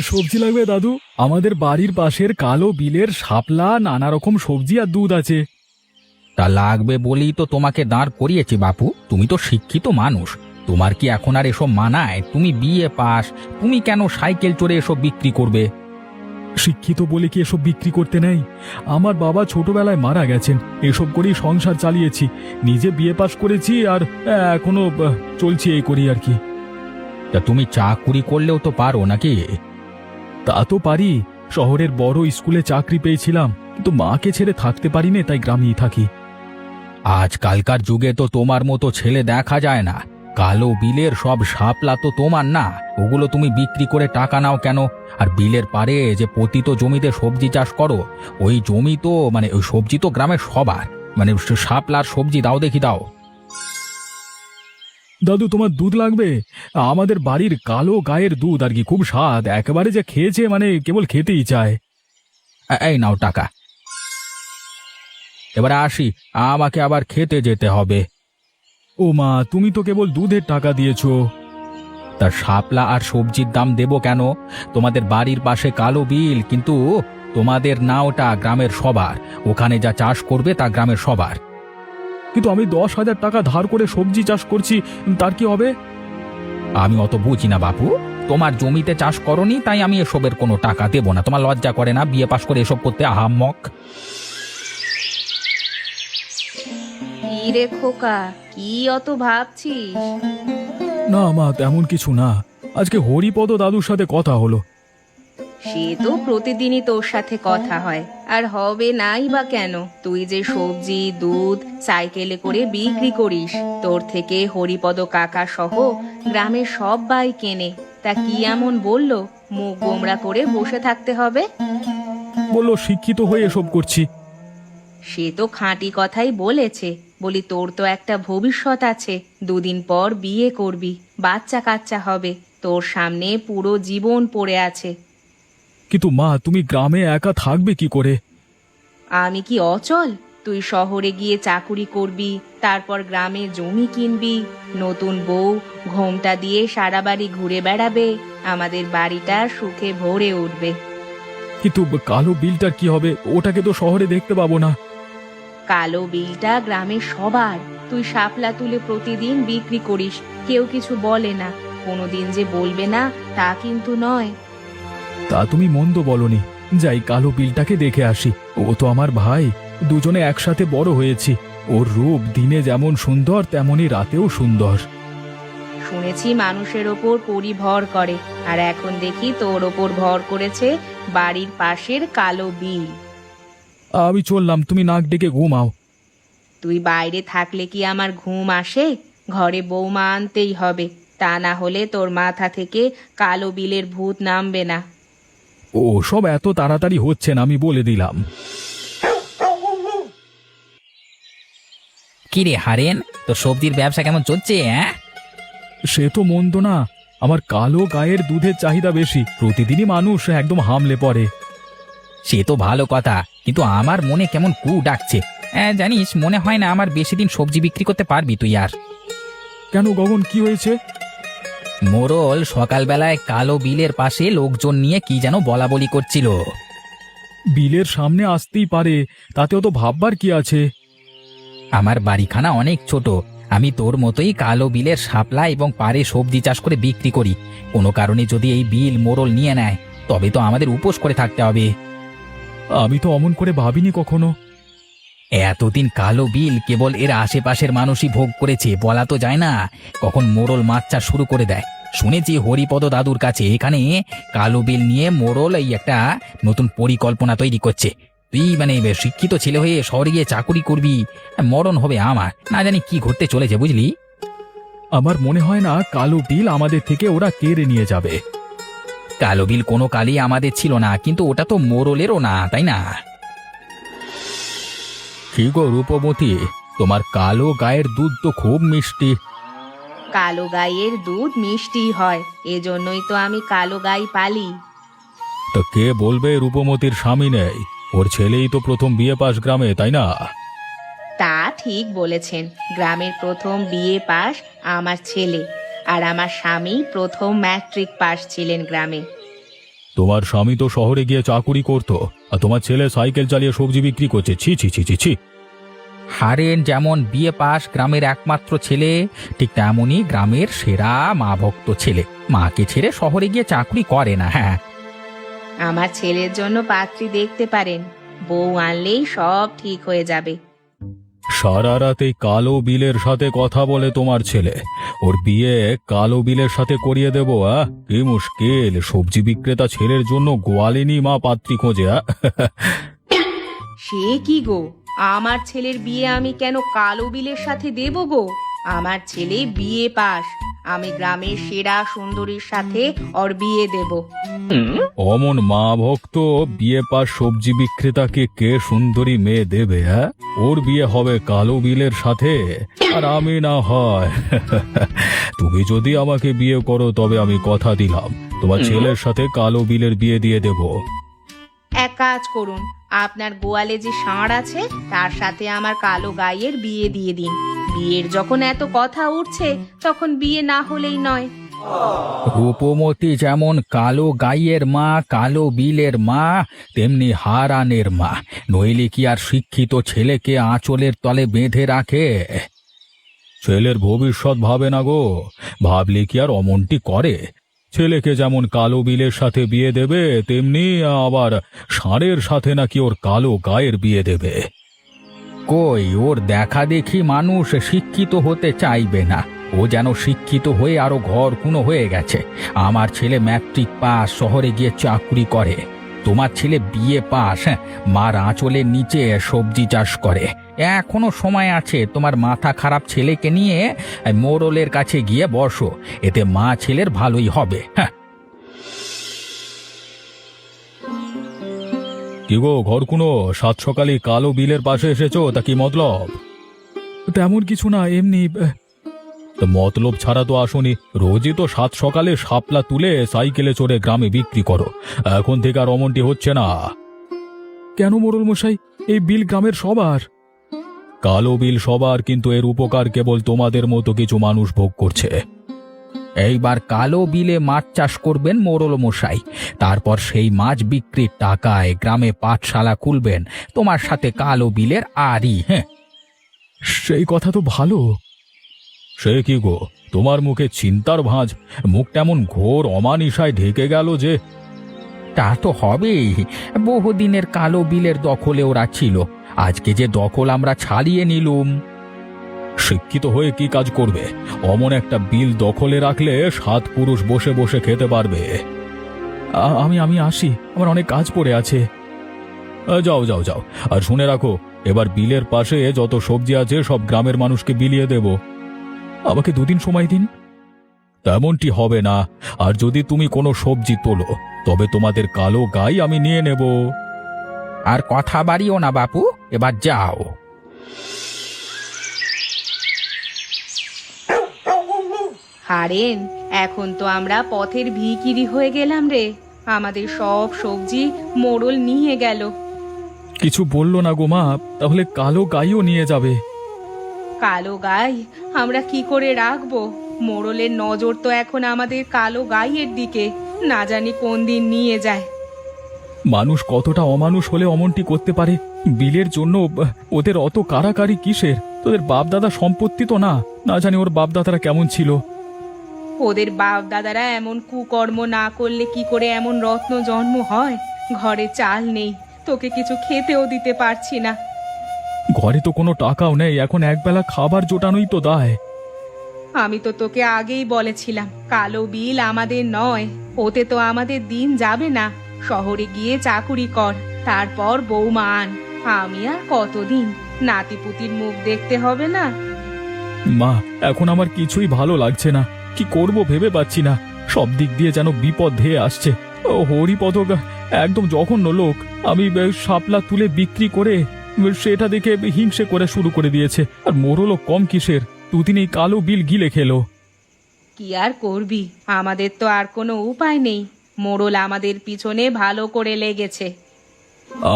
সবজি লাগবে দাদু? আমাদের বাড়ির পাশের কালো বিলের শাপলা, নানা রকম সবজি আর দুধ আছে। তা লাগবে বলেই তো তোমাকে দাঁড় করিয়েছি বাপু, তুমি তো শিক্ষিত মানুষ। তোমার কি এখন আর এসব মানায়? তুমি বিয়ে পাস, তুমি কেন সাইকেল চড়ে এসব বিক্রি করবে? শিক্ষিত বলে কি এসব বিক্রি করতে নেই? আমার বাবা ছোটবেলায় মারা গেছেন, এসব করেই সংসার চালিয়েছি। নিজে বিয়ে পাশ করেছি আর এখনো চলছি এই করি আর কি। তা তুমি চাকুরি করলেও তো পারো নাকি? তা তো পারি। শহরের বড় স্কুলে চাকরি পেয়েছিলাম, কিন্তু মাকে ছেড়ে থাকতে পারি না, তাই গ্রামেই থাকি। আজকালকার যুগে তো তোমার মতো ছেলে দেখা যায় না। কালো বিলের সব শাপলা তো তোমার না, ওগুলো তুমি বিক্রি করে টাকা নাও কেন? আর বিলের পারে যে পতিত জমিতে সবজি চাষ করো, ওই জমি তো ওই সবজি তো গ্রামের সবার। শাপলার সবজি দাও দেখি, দাও। দাদু, তোমার দুধ লাগবে? আমাদের বাড়ির কালো গায়ের দুধ আর কি, খুব স্বাদ, একেবারে যে খেয়েছে কেবল খেতেই চায়। এই নাও টাকা। এবারে আসি, আমাকে আবার খেতে যেতে হবে। ও মা, তুমি তো কেবল দুধের টাকা দিয়েছো। তা শাপলা আর সবজির দাম দেবো কেন? তোমাদের বাড়ির পাশে কালো বিল, কিন্তু তোমাদের না, ওটা গ্রামের সবার। ওখানে যা চাষ করবে তা গ্রামের সবার। কিন্তু আমি 10,000 টাকা ধার করে সবজি চাষ করছি, তার কি হবে? আমি অত বুঝি না বাপু। তোমার জমিতে চাষ করনি তাই আমি এসবের কোনো টাকা দেবো না। তোমার লজ্জা করে না বিয়ে পাশ করে এসব করতে? আহাম্মক! কি রে খোকা, কি অত ভাবছিস? না মা, তেমন কিছু না। আজকে হরিপদ দাদুর সাথে কথা হলো। সে তো প্রতিদিনই তোর সাথে কথা হয়, আর হবে নাই বা কেন? তুই যে সবজি দুধ সাইকেলে করে বিক্রি করিস, তোর থেকে হরিপদ কাকা সহ গ্রামের সবাই কেনে। তা কি এমন বললো মুখ গোমড়া করে বসে থাকতে হবে? বললো শিক্ষিত হয়ে এসব করছি। সে তো খাঁটি কথাই বলেছে। বলি, তোর তো একটা ভবিষ্যৎ আছে, দুদিন পর বিয়ে করবি, বাচ্চা কাচ্চা হবে, তোর সামনে পুরো জীবন পড়ে আছে। কিন্তু মা, তুমি গ্রামে একা থাকবে কি করে? আমি কি অচল? তুই শহরে গিয়ে চাকুরি করবি, তারপর গ্রামে জমি কিনবি, নতুন বউ ঘোমটা দিয়ে সারা বাড়ি ঘুরে বেড়াবে, আমাদের বাড়িটা সুখে ভরে উঠবে। কিন্তু কালো বিলটার কি হবে? ওটাকে তো শহরে দেখতে পাবো না। কালো বিলটা গ্রামের সবার। তুই শাপলা তুলে প্রতিদিন বিক্রি করিস, কেউ কিছু বলে না। কোনোদিন যে বলবে না তা কিন্তু নয়। তা তুমি মন্দ বলনি। যাই, কালো বিলটাকে দেখে আসি। ও তো আমার ভাই, দুজনে একসাথে বড় হয়েছি। ওর রূপ দিনে যেমন সুন্দর, তেমনি রাতেও সুন্দর। শুনেছি মানুষের ওপর পরি ভর করে, আর এখন দেখি তোর ওপর ভর করেছে বাড়ির পাশের কালো বিল। আমি চললাম, তুমি নাক ডেকে ঘুমাও। তুই বাইরে থাকলে কি আমার ঘুম আসে? ঘরে বৌমা আনতেই হবে, তা না হলে তোর মাথা থেকে কালো বিলের ভূত নামবে না। ও সব এত তাড়াতাড়ি হচ্ছে না, আমি বলে দিলাম। কি রে হারেন, তো সবজির ব্যবসা কেমন চলছে? হ্যাঁ, সে তো মন্দ না। আমার কালো গায়ের দুধের চাহিদা বেশি, প্রতিদিনই মানুষ একদম হামলে পড়ে। সে তো ভালো কথা, কিন্তু আমার মনে কেমন কু ডাকছে। জানিস, মনে হয় না আমার বেশি দিন সবজি বিক্রি করতে পারবি তুই আর। কেন গগন, কি হয়েছে? মোড়ল সকালবেলায় কালো বিলের পাশে লোকজন নিয়ে কি যেন বলা বলি করছিল। বিলের সামনে আসতেই পারে, তাতেও তো ভাববার কি আছে? আমার বাড়িখানা অনেক ছোট, আমি তোর মতোই কালো বিলের শাপলা এবং পাড়ে সবজি চাষ করে বিক্রি করি। কোনো কারণে যদি এই বিল মোড়ল নিয়ে নেয়, তবে তো আমাদের উপোস করে থাকতে হবে। আমি তো অমন করে ভাবিনি কখনো। এতদিন কালো বিল কেবল এর আশেপাশের মানুষই ভোগ করেছে, বলা তো যায় না কখন মোড়ল মাছ চাষ শুরু করে দেয়। শুনেছি হরিপদ দাদুর কাছে এখানে কালো বিল নিয়ে মোড়ল এই একটা নতুন পরিকল্পনা তৈরি করছে। তুই শিক্ষিত ছেলে হয়ে শহরে গিয়ে চাকুরি করবি, মরণ হবে আমার। না জানি কি ঘটতে চলেছে, বুঝলি? আমার মনে হয় না কালো বিল আমাদের থেকে ওরা কেড়ে নিয়ে যাবে। কালো বিল কোনো কালই আমাদের ছিল না, কিন্তু ওটা তো মোড়লেরও না, তাই না? কি গো রূপবতী, তোমার কালো গায়ের দুধ তো খুব মিষ্টি। কালো গাইয়ের দুধ মিষ্টি হয়, এজন্যই তো আমি কালো গাই পালি। তো কে বলবে রূপমতির স্বামী নেই? ওর ছেলেই তো প্রথম বিয়ে পাশ গ্রামে, তাই না? তা ঠিক বলেছেন, গ্রামের প্রথম বিএ পাস আমার ছেলে, আর আমার স্বামী প্রথম ম্যাট্রিক পাস ছিলেন গ্রামে। তোমার স্বামী তো শহরে গিয়ে চাকুরি করতো, আর তোমার ছেলে সাইকেল চালিয়ে সবজি বিক্রি করছে। ছি ছি ছি ছি ছি। হারেন যেমন বিয়ে পাস গ্রামের একমাত্র ছেলে, ঠিক তেমনই গ্রামের সেরা মা ভক্ত ছেলে। মাকে ছেড়ে শহরে গিয়ে চাকরি করে না। হ্যাঁ, আমার ছেলের জন্য পাত্রী দেখতে পারেন, বউ আনলেই সব ঠিক হয়ে যাবে। সারা রাত এই কালো বিলের সাথে কথা বলে তোমার ছেলে, ওর বিয়ে কালো বিলের সাথে করিয়ে দেবো? কি মুশকিল, সবজি বিক্রেতা ছেলের জন্য গোয়ালিনী মা পাত্রী খোঁজে। সে কি গো, আমার ছেলের বিয়ে আমি কেন কালো বিলের সাথে দেব গো? আমার ছেলে বিয়ে পাস, আমি গ্রামের সেরা সুন্দরীর সাথে ওর বিয়ে দেব। অমন মা ভক্ত বিয়ে পাস সবজি বিক্রেতাকে কে সুন্দরী মেয়ে দেবে? ওর বিয়ে হবে কালো বিলের সাথে, আর আমি না হয়। তুমি যদি আমাকে বিয়ে করো তবে আমি কথা দিলাম তোমার ছেলের সাথে কালো বিলের বিয়ে দিয়ে দেব। এক কাজ করুন, আপনার গোয়ালে যে ষাঁড় আছে তার সাথে আমার কালো গাইয়ের বিয়ে দিয়ে দিন। বিয়ের যখন এত কথা উঠছে তখন বিয়ে না হলেই নয়। রূপমতি যেমন কালো গাইয়ের মা, কালো বিলের মা, তেমনি হারানের মা। নইলে কি আর শিক্ষিত ছেলেকে আঁচলের তলে বেঁধে রাখে? ছেলের ভবিষ্যৎ ভাবে না গো, ভাবলে কি আর অমনটি করে? ছেলেকে যেমন কালো বিলের সাথে বিয়ে দেবে, তেমনি আবার ষাঁড়ের সাথে নাকি ওর কালো গায়ের বিয়ে দেবে। কই, ওর দেখা দেখি মানুষ শিক্ষিত হতে চাইবে না। ও যেন শিক্ষিত হয়ে আরো ঘরকুনো হয়ে গেছে। আমার ছেলে ম্যাট্রিক পাস, শহরে গিয়ে চাকরি করে। তোমার ছেলে বিয়ে পাস, মার আঁচলের নিচে সবজি চাষ করে। এখনো সময় আছে, তোমার মাথা খারাপ ছেলেকে নিয়ে মোড়লের কাছে গিয়ে বসো, এতে মা ছেলের ভালোই হবে। হ্যাঁ, কি গো ঘরকুনো, সাত সকালে কালো বিলের পাশে এসেছো, তা কি মতলব? তেমন কিছু না, এমনি। মতলব ছাড়া তো আসনি, রোজই তো সাত সকালে শাপলা তুলে সাইকেলে চড়ে গ্রামে বিক্রি করো। এখন থেকে আর অমনটি হচ্ছে না। কেন মোড়ল মশাই, এই বিল গ্রামের সবার। কালো বিল সবার, কিন্তু এর উপকার কেবল তোমাদের মতো কিছু মানুষ ভোগ করছে। এইবার কালো বিলে মাছ চাষ করবেন মোড়ল মশাই, তারপর সেই মাছ বিক্রির টাকায় গ্রামে পাঠশালা খুলবেন, তোমার সাথে কালো বিলের আরই। হ্যাঁ, সেই কথা তো ভালো। সে কি গো, তোমার মুখে চিন্তার ভাঁজ, মুখটা এমন ঘোর অমানিসায় ঢেকে গেল যে। তা তো হবেই, বহুদিনের কালো বিলের দখলে ওরা ছিল, আজকে যে দখল আমরা ছাড়িয়ে নিলুম। শিক্ষিত হয়ে কি কাজ করবে? অমন একটা বিল দখলে রাখলে 7 পুরুষ বসে বসে খেতে পারবে। আমি আসি, আমার অনেক কাজ পড়ে আছে। যাও যাও যাও, আর শুনে রাখো, এবার বিলের পাশে যত সবজি আছে সব গ্রামের মানুষকে বিলিয়ে দেব। আমাকে 2 দিন সময় দিন। তেমনটি হবে না, আর যদি তুমি কোনো সবজি তোলো তবে তোমাদের কালো গাই আমি নিয়ে নেব। আর কথা বাড়িও না বাপু, এবার যাও। হারেন, এখন তো আমরা পথের ভিখিরি হয়ে গেলাম রে। আমাদের সব সবজি মোড়ল নিয়ে গেল। কিছু বললো না গো মা, তাহলে কালো গাইও নিয়ে যাবে? কালো গাই আমরা কি করে রাখবো? মোড়লের নজর তো এখন আমাদের কালো গাইয়ের দিকে, না জানি কোন দিন নিয়ে যায়। মানুষ কতটা অমানুষ হলে অমনটি করতে পারে? বিলের জন্য ওদের অত কারাকারি কিসের? তোদের বাপদাদা সম্পত্তি তো না, না জানি ওর বাপদাদারা কেমন ছিল। ওদের বাপ দাদারা এমন কুকর্ম না করলে কি করে এমন রত্ন জন্ম হয়? ঘরে চাল নেই, তোকে কিছু খেতেও দিতে পারছি না। ঘরে তো কোনো টাকাও নেই, এখন একবেলা খাবার জোটানোই তো দায়। আমি তো তোকে আগেই বলেছিলাম, কালো বিল আমাদের নয়, ওতে তো আমাদের দিন যাবে না। শহরে গিয়ে চাকুরি কর, তারপর বৌমা আন। আমি আর কতদিন নাতিপুতির মুখ দেখতে হবে না? মা, এখন আমার কিছুই ভালো লাগছে না, কি করব ভেবে পাচ্ছি না। সব দিক দিয়ে যেন বিপদ ধেয়ে আসছে। ও হরিপদ একদম জঘন্য লোক। আমি শাপলা তুলে বিক্রি করে সেটা দেখে হিংসে করে শুরু করে দিয়েছে। আর মোড়লও কম কিসের, 2 দিন এই কালো বিল গিলে খেলো। কি আর করবি, আমাদের তো আর কোনো উপায় নেই। মোড়ল আমাদের পিছনে ভালো করে লেগেছে।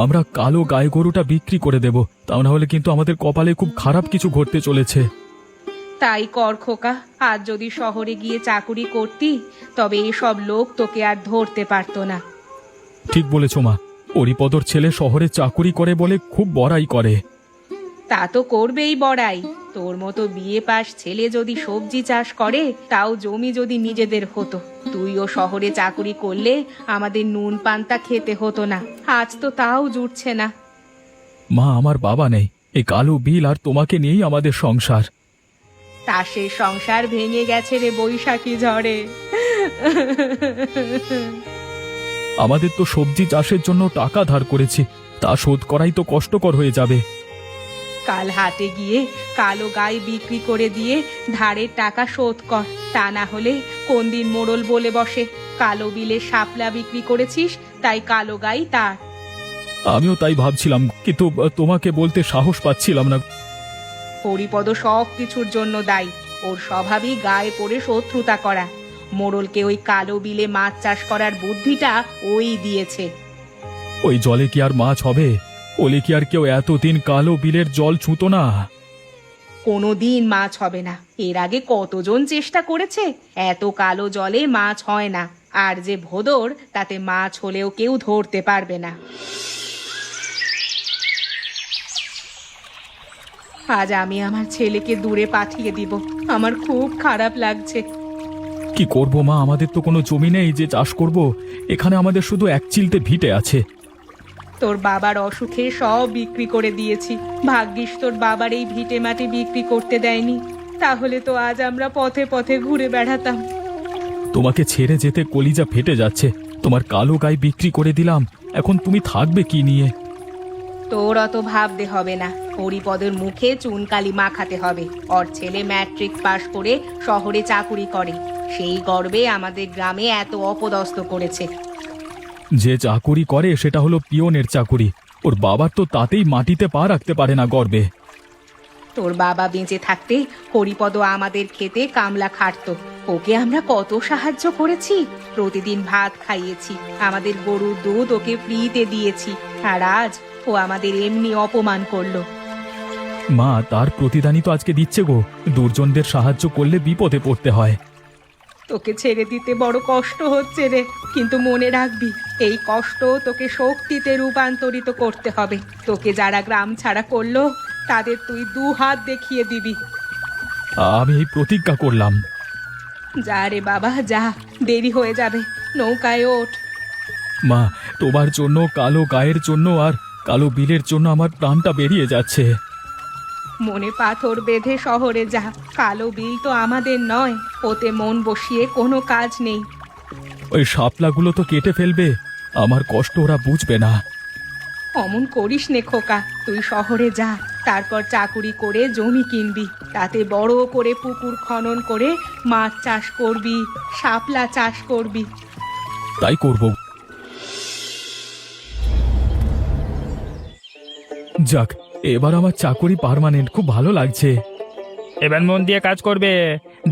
আমরা কালো গাই গরুটা বিক্রি করে দেব, তা না হলে কিন্তু আমাদের কপালে খুব খারাপ কিছু ঘটতে চলেছে। তাই কর খোকা, আজ যদি শহরে গিয়ে চাকুরি করতি তবে এসব লোক তোকে আর ধরতে পারতো না। ঠিক বলেছ মা, হরিপদর ছেলে শহরে চাকুরি করে বলে খুব বড়াই করে। তা তো করবেই বড়াই। তোর মতো বিয়ে পাশ ছেলে যদি সবজি চাষ করে, তাও জমি যদি নিজেদের হতো, তুইও শহরে চাকুরি করলে আমাদের নুন পান্তা খেতে হতো না। আজ তো তাও জুটছে না। মা, আমার বাবা নেই, এই কালো বিল আর তোমাকে নিয়েই আমাদের সংসার। তাসের সংসার ভেঙে গেছে রে বৈশাখী ঝড়ে। আমাদের তো সবজি চাষের জন্য টাকা ধার করেছি, তা শোধ করাই তো কষ্টকর হয়ে যাবে। কাল হাটে গিয়ে কালো গাই বিক্রি করে দিয়ে ধারের টাকা শোধ কর, তা না হলে কোন দিন মোড়ল বলে বসে কালো বিলে শাপলা বিক্রি করেছিস, তাই কালো গাই তার। আমিও তাই ভাবছিলাম, কিন্তু তোমাকে বলতে সাহস পাচ্ছিলাম না। হরিপদ সব কিছুর জন্য দায়ী। ওর স্বভাবই গায়ে পড়ে শত্রুতা করা। মোড়লকে ওই কালো বিলে মাছ চাষ করার বুদ্ধিটা ওই দিয়েছে। ওই জলে কি আর মাছ হবে? ওলে কি আর কেউ এতদিন কালো বিলের জল ছুঁতো না? কোনোদিন মাছ হবে না। এর আগে কতজন চেষ্টা করেছে, এত কালো জলে মাছ হয় না। আর যে ভোদর, তাতে মাছ হলেও কেউ ধরতে পারবে না। আজ আমি আমার ছেলেকে দূরে পাঠিয়ে দিব। আমার খুব খারাপ লাগছে। কি করব মা, আমাদের তো কোনো জমি নেই যে চাষ করব। এখানে আমাদের শুধু এক চিলতে ভিটে আছে। তোর বাবার অসুখে সব বিক্রি করে দিয়েছি। ভাগ্যিস তোর বাবার এই ভিটে মাটি বিক্রি করতে দেয়নি, তাহলে তো আজ আমরা পথে পথে ঘুরে বেড়াতাম। তোমাকে ছেড়ে যেতে কলিজা ফেটে যাচ্ছে। তোমার কালো গাই বিক্রি করে দিলাম, এখন তুমি থাকবে কি নিয়ে? তোর অত ভাবতে হবে না। হরিপদের মুখে চুনকালি মাখাতে হবে। ওর ছেলে ম্যাট্রিক পাশ করে শহরে চাকুরি করে, সেই গর্বে আমাদের গ্রামে এত অপদস্থ করেছে। যে চাকুরি করে সেটা হলো পিয়নের চাকুরি। ওর বাবার তো তাতেই মাটিতে পা রাখতে পারে না গর্বে। তোর বাবা বেঁচে থাকতে হরিপদ আমাদের খেতে কামলা খাটতো। ওকে আমরা কত সাহায্য করেছি, প্রতিদিন ভাত খাইয়েছি, আমাদের গরুর দুধ ওকে ফ্রিতে দিয়েছি। আর আজ ও আমাদের এমনি অপমান করলো। মা, তার প্রতিদানই তো আজকে দিচ্ছে গো। দুর্জনদের সাহায্য করলে বিপদে পড়তে হয়। তোকে ছেড়ে দিতে বড় কষ্ট হচ্ছে রে, কিন্তু মনে রাখবি, এই কষ্ট তোকে শক্তিতে রূপান্তরিত করতে হবে। তোকে যারা গ্রাম ছাড়া করলো, তাদের তুই 2 হাত দেখিয়ে দিবি। আমি এই প্রতিজ্ঞা করলাম। যা রে বাবা যা, দেরি হয়ে যাবে। নৌকায় ওঠ। মা, তোমার জন্য, কালো গায়ের জন্য আর কালো বিলের জন্য আমার প্রাণটা বেরিয়ে যাচ্ছে। মনে পাথর বেঁধে শহরে যা। কালো বিল তো আমাদের নয়, ওতে মন বসিয়ে কোনো কাজ নেই। ওই শাপলাগুলো তো কেটে ফেলবে, আমার কষ্ট ওরা বুঝবে না। অমন করিস নে খোকা, তুই শহরে যা, তারপর চাকুরি করে জমি কিনবি, তাতে বড় করে পুকুর খনন করে মাছ চাষ করবি, শাপলা চাষ করবি। তাই করব। যাক, এবার আমার চাকরি পার্মানেন্ট, খুব ভালো লাগছে। এবার মন দিয়ে কাজ করবে।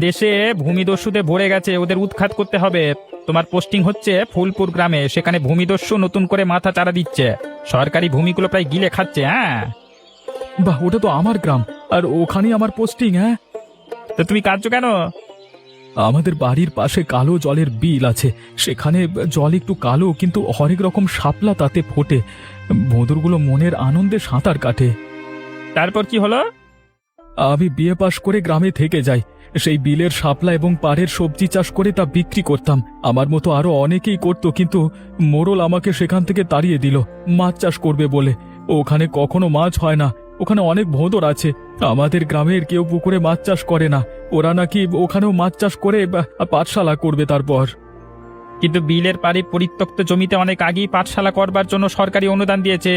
দেশে ভূমিদস্যুতে ভরে গেছে, ওদের উৎখাত করতে হবে। তোমার পোস্টিং হচ্ছে ফুলপুর গ্রামে, সেখানে ভূমিদস্যু নতুন করে মাথা চারা দিচ্ছে, সরকারি ভূমিগুলো প্রায় গিলে খাচ্ছে। হ্যাঁ, বাহ, ওটা তো আমার গ্রাম, আর ওখানেই আমার পোস্টিং। হ্যাঁ, তো তুমি কাঁদছো কেন? আমাদের বাড়ির পাশে কালো জলের বিল আছে, সেখানে জল একটু কালো, কিন্তু হরেক রকম শাপলা তাতে ফোটে। ভোঁদরগুলো মনের আনন্দে সাঁতার কাটে। তারপর কি হলো? আমি বিয়ে পাশ করে গ্রামে থেকে যাই, সেই বিলের শাপলা এবং পাড়ের সবজি চাষ করে তা বিক্রি করতাম। আমার মতো আরো অনেকেই করত, কিন্তু মোড়ল আমাকে সেখান থেকে তাড়িয়ে দিল মাছ চাষ করবে বলে। ওখানে কখনো মাছ হয় না, ওখানে অনেক ভোঁদর আছে। আমাদের গ্রামের কেউ পুকুরে মাছ চাষ করে না, ওরা নাকি ওখানেও মাছ চাষ করে পাঠশালা করবে। তারপর কিন্তু বিলের পাড়ে পরিত্যক্ত জমিতে অনেক আগেই পাঠশালা করবার জন্য সরকারি অনুদান দিয়েছে।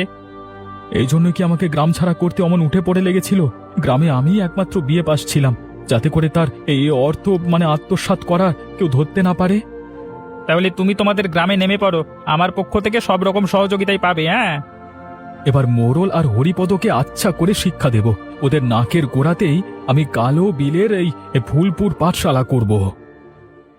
এই জন্য কি আমাকে গ্রাম ছাড়া করতে অমন উঠে পড়ে লেগেছিল? গ্রামে আমি একমাত্র বিয়ে পাশ ছিলাম, যাতে করে তার এই অর্থ আত্মসাৎ করা কেউ ধরতে না পারে। তাহলে তুমি তোমাদের গ্রামে নেমে পড়ো, আমার পক্ষ থেকে সব রকম সহযোগিতাই পাবে। হ্যাঁ, এবার মোড়ল আর হরিপদকে আচ্ছা করে শিক্ষা দেব। ওদের নাকের গোড়াতেই আমি কালো বিলের এই ফুলপুর পাঠশালা করব।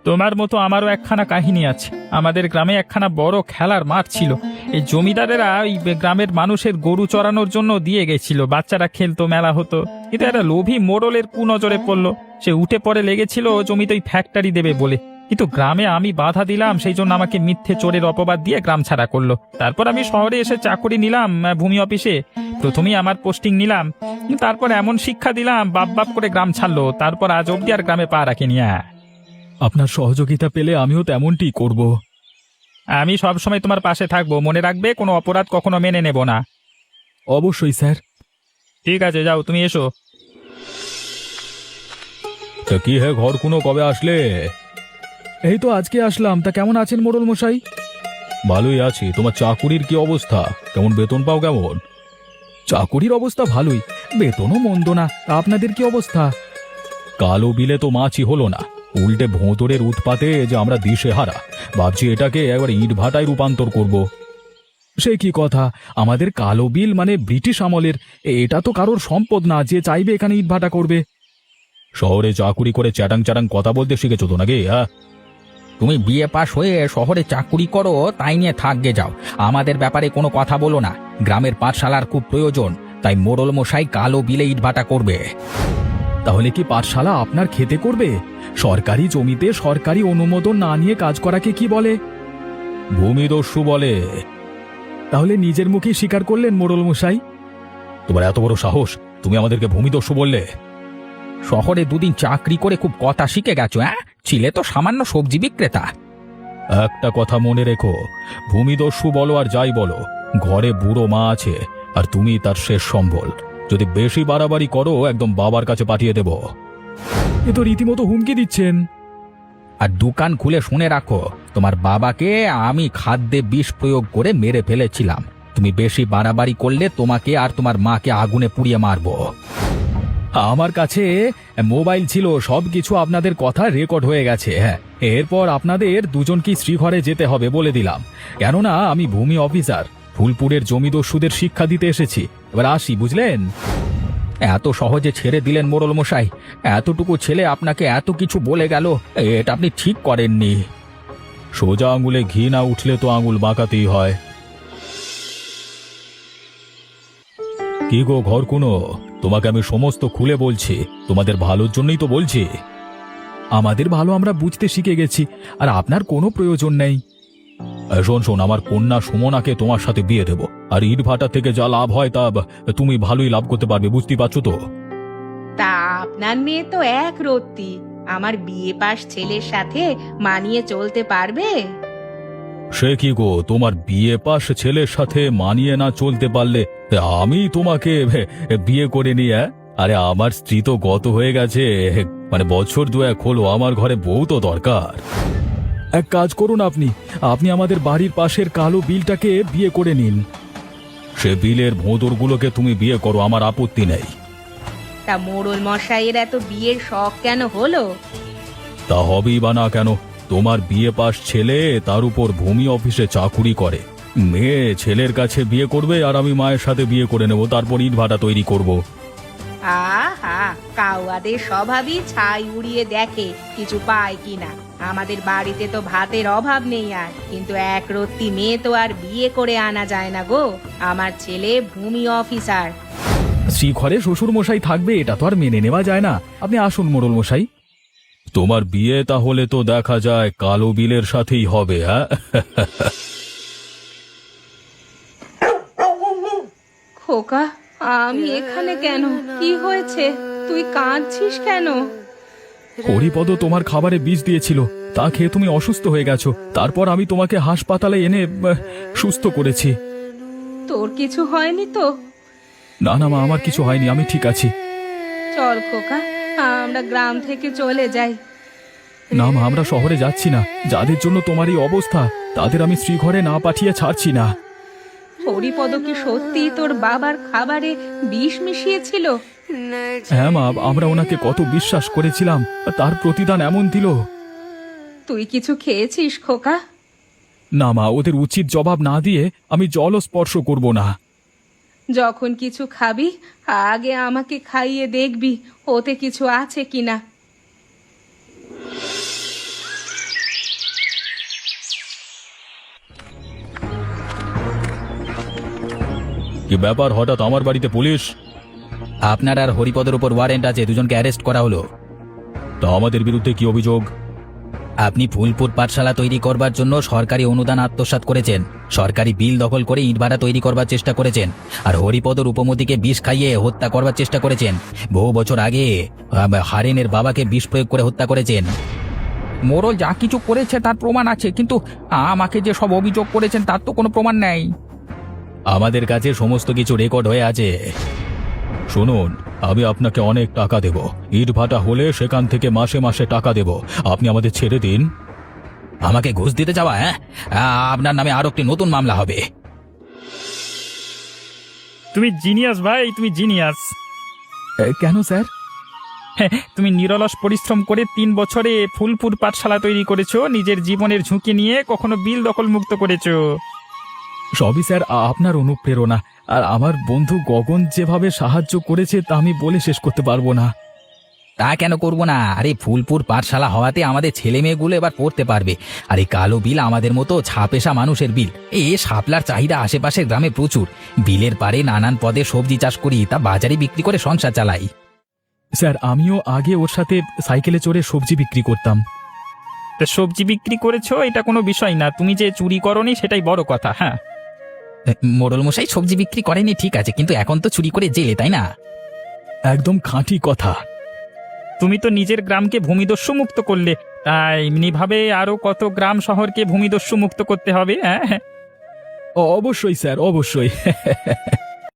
তোমার মতো আমারও একখানা কাহিনী আছে। আমাদের গ্রামে একখানা বড় খেলার মাঠ ছিল। এই জমিদারেরা ওই গ্রামের মানুষের গরু চড়ানোর জন্য দিয়ে গেছিল, বাচ্চারা খেলতো, মেলা হতো। কিন্তু একটা লোভী মোড়লের কুনজরে পড়লো, সে উঠে পড়ে লেগেছিল জমিতে ওই ফ্যাক্টরি দেবে বলে। কিন্তু গ্রামে আমি বাধা দিলাম, সেই জন্য আমাকে মিথ্যে চোরের অপবাদ দিয়ে গ্রাম ছাড়া করলো। তারপর আমি শহরে এসে চাকরি নিলাম ভূমি অফিসে। প্রথমেই আমার পোস্টিং নিলাম, তারপর এমন শিক্ষা দিলাম বাপ বাপ করে গ্রাম ছাড়লো। তারপর আজ অব্দি আর গ্রামে পা রাখিনি। আপনার সহযোগিতা পেলে আমিও তেমনটি করব। আমি সব সময় তোমার পাশে থাকবো, মনে রাখবে কোনো অপরাধ কখনো মেনে নেব না। অবশ্যই স্যার। ঠিক আছে, যাও তুমি এসো। তা কি হে ঘর কোনো কবে আসলে? এই তো আজকে আসলাম। তা কেমন আছেন মোড়ল মশাই? ভালোই আছি। তোমার চাকুরির কি অবস্থা? কেমন বেতন পাও কেমন? চাকুরির অবস্থা ভালোই, বেতনও মন্দ না। তা আপনাদের কি অবস্থা? কালো বিলে তো মাছই হলো না, উল্টে ভোঁতরের উৎপাতে যে আমরা দিশেহারা। ভাবছি এটাকে একবার ইট ভাটায় রূপান্তর করব। সে কি কথা? আমাদের কালো বিল মানে ব্রিটিশ আমলের। এটা তো কারোর সম্পদ না যে চাইবে এখানে ইট ভাটা করবে। শহরে চাকুরি করে চ্যাটাং চ্যাটাং কথা বলতে শিখেছো তো নাকি? হ্যাঁ, তুমি বিএ পাস হয়ে শহরে চাকুরি করো, তাই নিয়ে থাকবে যাও। আমাদের ব্যাপারে কোনো কথা বলো না। গ্রামের পাঠশালার খুব প্রয়োজন, তাই মোড়ল মশাই কালো বিলে ইটভাটা করবে। তাহলে কি পাঠশালা আপনার খেতে করবে? সরকারি জমিতে সরকারি অনুমোদন না নিয়ে কাজ করাকে কি বলে? ভূমিদস্যু বলে। তাহলে নিজের মুখেই স্বীকার করলেন মোড়ল মশাই। তোমার এত বড় সাহস, তুমি আমাদেরকে ভূমিদস্যু বললে? শহরে দুদিন চাকরি করে খুব কথা শিখে গেছো। ছিলে তো সামান্য সবজি বিক্রেতা। একটা কথা মনে রেখো, ভূমিদস্যু বলো আর যাই বলো, ঘরে বুড়ো মা আছে আর তুমি তার শেষ সম্বল। যদি বেশি বাড়াবাড়ি করো একদম বাবার কাছে পাঠিয়ে দেব। এ তো রীতিমতো হুমকি দিচ্ছেন। আর দোকান খুলে শুনে রাখো, তোমার বাবাকে আমি খাদ্যে বিষ প্রয়োগ করে মেরে ফেলেছিলাম। তুমি বেশি বাড়াবাড়ি করলে তোমাকে আর তোমার মাকে আগুনে পুড়িয়ে মারবো। আমার কাছে মোবাইল ছিল, সবকিছু আপনাদের কথা রেকর্ড হয়ে গেছে। হ্যাঁ, এরপর আপনাদের দুজনকেই শ্রীঘরে যেতে হবে বলে দিলাম। কেননা আমি ভূমি অফিসার, ফুলপুরের জমিদস্যুদের শিক্ষা দিতে এসেছি। এবার আসি, বুঝলেন? এত সহজে ছেড়ে দিলেন মোড়ল মশাই? এতটুকু ছেলে আপনাকে এত কিছু বলে গেল, এটা আপনি ঠিক করেননি। সোজা আঙুলে ঘি না উঠলে তো আঙুল বাঁকাতেই হয়। কি গো ঘর কোনো, তোমাকে আমি সমস্ত খুলে বলছি, তোমাদের ভালোর জন্যই তো বলছি। আমাদের ভালো আমরা বুঝতে শিখে গেছি, আর আপনার কোনো প্রয়োজন নেই। শোন শোন, আমার কন্যা সুমনাকে তোমার সাথে বিয়ে দেব, আর ইট ভাটা থেকে যা লাভ হয় তা তুমি ভালোই লাভ করতে পারবে, বুঝতেই পারছো তো? তা আপনার মেয়ে তো এক রত্তি, আমার বিয়ে পাশ ছেলের সাথে মানিয়ে চলতে পারবে? সে কি গো, তোমার বিয়ে পাশ ছেলের সাথে মানিয়ে না চলতে পারলে আমি তোমাকে বিয়ে করে নিয়ে? আরে আমার স্ত্রী তো গত হয়ে গেছে, মানে বছর দুয়েক হলো। আমার ঘরে বউ তো দরকার। এক কাজ করুন, আপনি আপনি আমাদের বাড়ির পাশের কালো বিলটাকে বিয়ে করে নিন। সে বিলের ভোঁদরগুলোকে তুমি বিয়ে করো, আমার আপত্তি নেই। তা মোড়ল মশাইয়ের এত বিয়ের শখ কেন হলো? তা হবেই বা না কেন? তোমার বিয়ে পাশ ছেলে, তার উপর ভূমি অফিসে চাকুরি করে। মেয়ে ছেলের কাছে বিয়ে করবে আর আমি মায়ের সাথে বিয়ে করে নেব, তারপর ইট ভাটা তৈরি করব। আহা, কাউয়াদের স্বভাবই ছাই উড়িয়ে দেখে কিছু পায় কিনা। আমাদের বাড়িতে তো ভাতের অভাব নেই আর, কিন্তু এক রত্তি মেয়ে তো আর বিয়ে করে আনা যায় না গো। আমার ছেলে ভূমি অফিসার। শ্রীঘরে শ্বশুর মশাই থাকবে, এটা তো আর মেনে নেওয়া যায় না। আপনি আসুন মোড়ল মশাই। তোমার বিয়ে তাহলে তো দেখা যায় কালো বিলের সাথেই হবে। হ্যাঁ, খোকা, আমি এখানে কেন? কি হয়েছে? তুই কাঁদছিস কেন? হরিপদ তোমার খাবারে বিষ দিয়েছিল, তা খেয়ে তুমি অসুস্থ হয়ে গেছো। তারপর আমি তোমাকে হাসপাতালে এনে সুস্থ করেছি। তোর কিছু হয়নি তো? না না মা, আমার কিছু হয়নি, আমি ঠিক আছি। চল খোকা, আমরা গ্রাম থেকে চলে যাই। না মা, আমরা শহরে যাচ্ছি না। যাদের জন্য তোমার এই অবস্থা, তাদের আমি শ্রীঘরে না পাঠিয়ে ছাড়ছি না। হরিপদ কি সত্যি তোর বাবার খাবারে বিষ মিশিয়েছিল? হ্যাঁ মা, আমরা ওনাকে কত বিশ্বাস করেছিলাম, তার প্রতিদান এমন দিল। তুই কিছু খেয়েছিস খোকা? না মা, ওদের উচিত জবাব না দিয়ে আমি জলও স্পর্শ করব না। যখন কিছু খাবি আগে আমাকে খাইয়ে দেখবি ওতে কিছু আছে কিনা। কি ব্যাপার, হঠাৎ আমার বাড়িতে পুলিশ? আপনার আর হরিপদের উপর ওয়ারেন্ট আছে, দুজনকে অ্যারেস্ট করা হলো। তা আমাদের বিরুদ্ধে কি অভিযোগ? আপনি ফুলপুর পাঠশালা তৈরি করবার জন্য সরকারি অনুদান আত্মসাৎ করেছেন, সরকারি বিল দখল করে ইটভাটা তৈরি করবার চেষ্টা করেছেন, আর হরিপদ রূপমতিকে বিষ খাইয়ে হত্যা করবার চেষ্টা করেছেন। বহু বছর আগে হারেনের বাবাকে বিষ প্রয়োগ করে হত্যা করেছেন। মোড়ল যা কিছু করেছে তার প্রমাণ আছে, কিন্তু আমাকে যে সব অভিযোগ করেছেন তার তো কোনো প্রমাণ নেই। আমাদের কাছে সমস্ত কিছু রেকর্ড হয়ে আছে। শুনুন, আমি আপনাকে অনেক টাকা দেব, ইট ভাটা হলে সেখান থেকে মাসে মাসে টাকা দেব, আপনি আমাদের ছেড়ে দিন। আমাকে ঘুষ দিতে যাওয়া? হ্যাঁ, আপনার নামে আরো একটি নতুন মামলা হবে। তুমি জিনিয়াস ভাই, তুমি জিনিয়াস। কেন স্যার? তুমি নিরলস পরিশ্রম করে 3 বছরে ফুলপুর পাঠশালা তৈরি করেছো, নিজের জীবনের ঝুঁকি নিয়ে কখনো বিল দখল মুক্ত করেছো। সবই স্যার আপনার অনুপ্রেরণা, আর আমার বন্ধু গগন যেভাবে সাহায্য করেছে তা আমি বলে শেষ করতে পারবো না। তা কেন করব না? আরে ফুলপুর পাঠশালা হওয়াতে আমাদের ছেলে মেয়েগুলো এবার পড়তে পারবে। আর এই কালো বিল আমাদের মতো ছাপেশা মানুষের বিল। শাপলার চাহিদা আশেপাশের গ্রামে প্রচুর। বিলের পাড়ে নানান পদে সবজি চাষ করি, তা বাজারে বিক্রি করে সংসার চালাই। স্যার, আমিও আগে ওর সাথে সাইকেলে চড়ে সবজি বিক্রি করতাম। তা সবজি বিক্রি করেছো এটা কোনো বিষয় না, তুমি যে চুরি করনি সেটাই বড় কথা। হ্যাঁ, মোড়ল মশাই সবজি বিক্রি করেনি ঠিক আছে, কিন্তু এখন তো চুরি করে জেলে, তাই না? একদম খাঁটি কথা। তুমি তো নিজের গ্রামকে ভূমিদস্যু মুক্ত করলে, তাই এমনিভাবে আরো কত গ্রাম শহরকে ভূমিদস্যু মুক্ত করতে হবে। হ্যাঁ, অবশ্যই স্যার, অবশ্যই।